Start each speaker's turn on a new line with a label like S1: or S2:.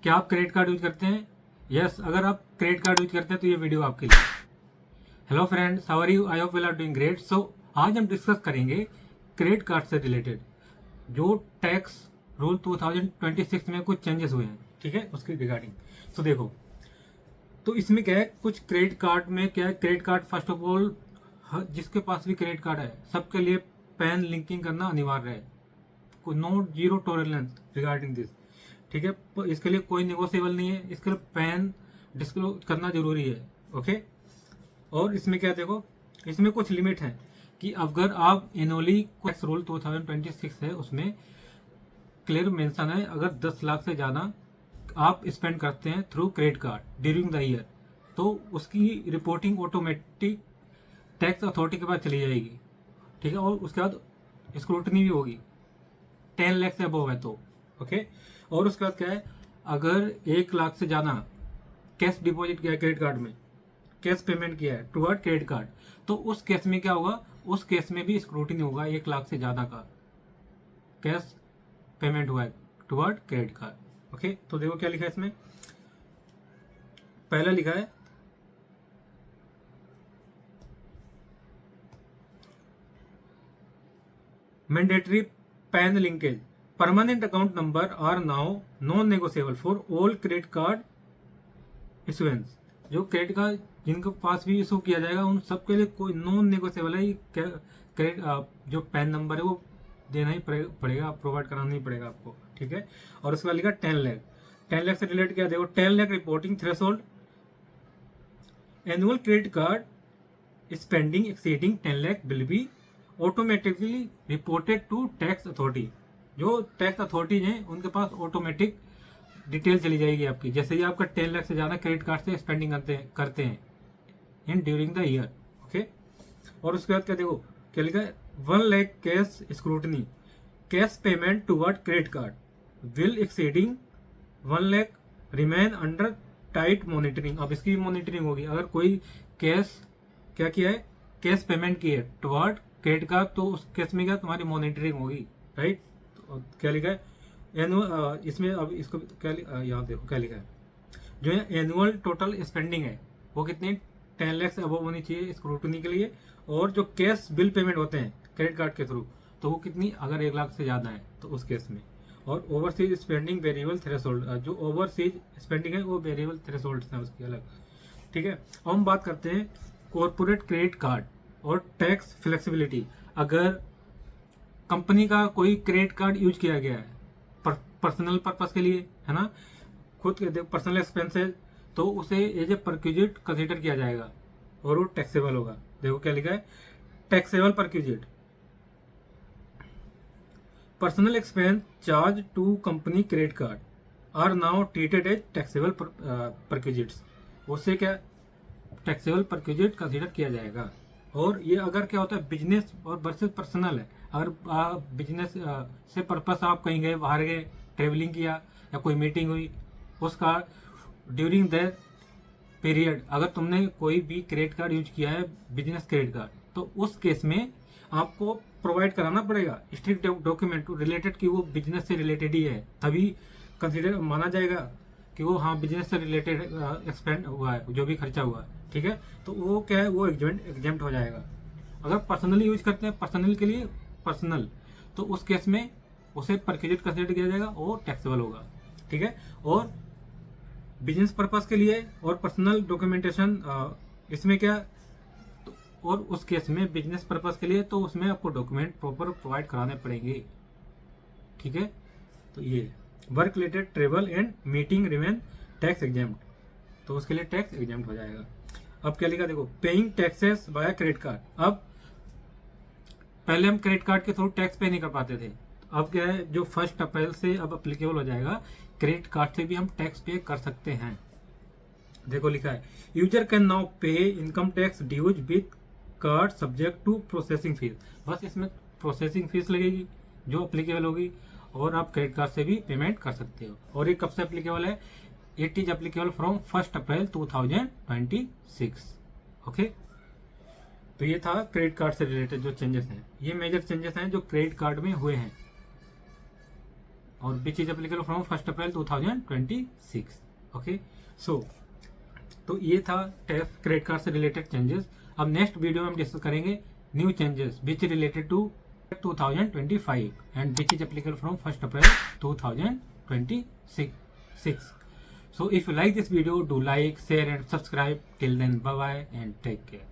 S1: क्या आप credit card use करते हैं? यस, अगर आप क्रेडिट कार्ड यूज करते हैं तो ये वीडियो आपके लिए। Hello friends, how are you? I hope you are doing great. So आज हम डिस्कस करेंगे क्रेडिट कार्ड से रिलेटेड जो टैक्स रूल 2026 में कुछ चेंजेस हुए हैं, ठीक है, उसके रिगार्डिंग। तो देखो, तो इसमें क्या है, कुछ क्रेडिट कार्ड में क्या है, credit card first of all जिसके पास भी क्रेडिट कार्ड है सबके लिए पैन लिंकिंग करना अनिवार्य है। No zero tolerance regarding this, ठीक है। इसके लिए कोई नेगोशिएबल नहीं है, इसके लिए पैन डिस्क्लोज करना जरूरी है, ओके। और इसमें क्या देखो, इसमें कुछ लिमिट है कि अगर आप एनुअली टैक्स रूल 2026 है उसमें क्लियर मेंशन है, अगर 10 लाख से ज़्यादा आप स्पेंड करते हैं through credit card during the year, तो उसकी रिपोर्टिंग ऑटोमेटिक टैक्स अथॉरिटी के पास चली जाएगी, ठीक है। और उसके बाद स्क्रूटनी भी होगी 10 लाख से अबव है तो, ओके। और उसके बाद क्या है, अगर 1 लाख से ज़्यादा कैश डिपॉजिट किया है क्रेडिट कार्ड में, कैश पेमेंट किया है टुवर्ड क्रेडिट कार्ड, तो उस केस में क्या होगा, उस केस में भी स्क्रूटनी होगा 1 लाख से ज़्यादा का कैश पेमेंट हुआ है टुवर्ड क्रेडिट कार्ड, ओके। तो देखो क्या लिखा है इसमें, पहला लिखा है mandatory PAN linkage permanent account number are now non negotiable for all credit card issuance. जो क्रेडिट कार्ड जिनके पास भी इशू किया जाएगा उन सबके लिए कोई नॉन नेगोशिएबल है, क्रेडिट जो पैन नंबर है वो देना ही पड़ेगा, प्रोवाइड कराना ही पड़ेगा आपको, ठीक है। और उसके बाद लिखा 10 लाख से रिलेटेड क्या देखो, 10 lakh reporting threshold annual credit card spending exceeding 10 lakh will be automatically reported to tax authority. जो टैक्स अथॉरिटीज हैं उनके पास ऑटोमेटिक डिटेल चली जाएगी आपकी, जैसे ही आपका 10 लाख से ज़्यादा क्रेडिट कार्ड से स्पेंडिंग करते हैं in during the year, okay. और उसके बाद क्या देखो, क्या लिखा है, 1 lakh cash scrutiny cash payment toward credit card will exceeding 1 lakh remain under tight monitoring. अब इसकी मॉनिटरिंग होगी, अगर कोई कैश क्या किया है, कैश पेमेंट की है टुवर्ड क्रेडिट कार्ड, तो उस केस में क्या तुम्हारी मॉनिटरिंग होगी, राइट। तो क्या लिखा है एनुअल, इसमें अब इसको क्या यहाँ देखो क्या लिखा है, जो है एनुअल टोटल स्पेंडिंग है वो कितनी 10 लाख से अबव होनी चाहिए स्क्रूटनी के लिए। और जो कैश बिल पेमेंट होते हैं क्रेडिट कार्ड के थ्रू, तो वो कितनी, अगर 1 लाख से ज़्यादा है तो उस केस में। और ओवरसीज स्पेंडिंग वेरिएबल थ्रेशोल्ड, जो ओवरसीज स्पेंडिंग है वो वेरिएबल थ्रेशोल्ड है उसकी अलग, ठीक है। अब हम बात करते हैं कॉर्पोरेट क्रेडिट कार्ड और टैक्स फ्लेक्सिबिलिटी। अगर कंपनी का कोई क्रेडिट कार्ड यूज किया गया है पर्सनल पर्पस के लिए, है ना, खुद के पर्सनल एक्सपेंसेस, तो उसे एज ए परक्यूजिट कंसिडर किया जाएगा और वो टैक्सेबल होगा। देखो क्या लिखा है, taxable perquisite personal expense charge to company credit card are now treated as taxable perquisites. उससे क्या टैक्सेबल परक्यूजिट कंसिडर किया जाएगा। और ये अगर क्या होता है बिजनेस और वर्सेस पर्सनल है, अगर बिजनेस से पर्पस आप कहीं गए, बाहर गए, ट्रेवलिंग किया या कोई मीटिंग हुई, उसका ड्यूरिंग दैट पीरियड अगर तुमने कोई भी क्रेडिट कार्ड यूज किया है बिजनेस क्रेडिट कार्ड, तो उस केस में आपको प्रोवाइड कराना पड़ेगा स्ट्रिक्ट डॉक्यूमेंट रिलेटेड कि वो बिजनेस से रिलेटेड ही है, तभी कंसिडर माना जाएगा कि वो हाँ बिजनेस से रिलेटेड एक्सपेंड हुआ है, जो भी खर्चा हुआ है, ठीक है। तो वो क्या है, वो एग्जेम्प्ट हो जाएगा। अगर पर्सनली यूज करते हैं पर्सनल के लिए पर्सनल, तो उस केस में उसे परक्यूजिट कंसिडर किया जाएगा और टैक्सेबल होगा, ठीक है। और बिजनेस पर्पस के लिए और पर्सनल डॉक्यूमेंटेशन इसमें क्या, तो और उस केस में बिजनेस पर्पस के लिए तो उसमें आपको डॉक्यूमेंट प्रॉपर प्रोवाइड कराने पड़ेंगे, ठीक है। तो ये work related travel and meeting remain tax exempt, तो उसके लिए टैक्स एग्जेम्प्ट हो जाएगा। अब क्या लिखा देखो, paying taxes via credit card. अब पहले हम क्रेडिट कार्ड के थ्रू टैक्स पे नहीं कर पाते थे, अब क्या है, जो 1 अप्रैल से अब अप्लीकेबल हो जाएगा, क्रेडिट कार्ड से भी हम टैक्स पे कर सकते हैं। देखो लिखा है, user can now pay income tax dues with card subject to processing fees. बस इसमें प्रोसेसिंग फीस लगेगी जो अप्लीकेबल होगी, और आप क्रेडिट कार्ड से भी पेमेंट कर सकते हो। और ये कब से अप्लीकेबल है, it is applicable from 1 April 2026, okay. तो ये था क्रेडिट कार्ड से रिलेटेड जो चेंजेस हैं, ये मेजर चेंजेस हैं जो क्रेडिट कार्ड में हुए हैं, और which is applicable from 1 April 2026। Okay, so तो ये था टैक्स क्रेडिट कार्ड से रिलेटेड चेंजेस। अब नेक्स्ट वीडियो में हम डिस्कस करेंगे new changes which related to 2025 and which is applicable from 1st April 2026. So if you like this video, do like, share and subscribe. Till then, bye bye and take care.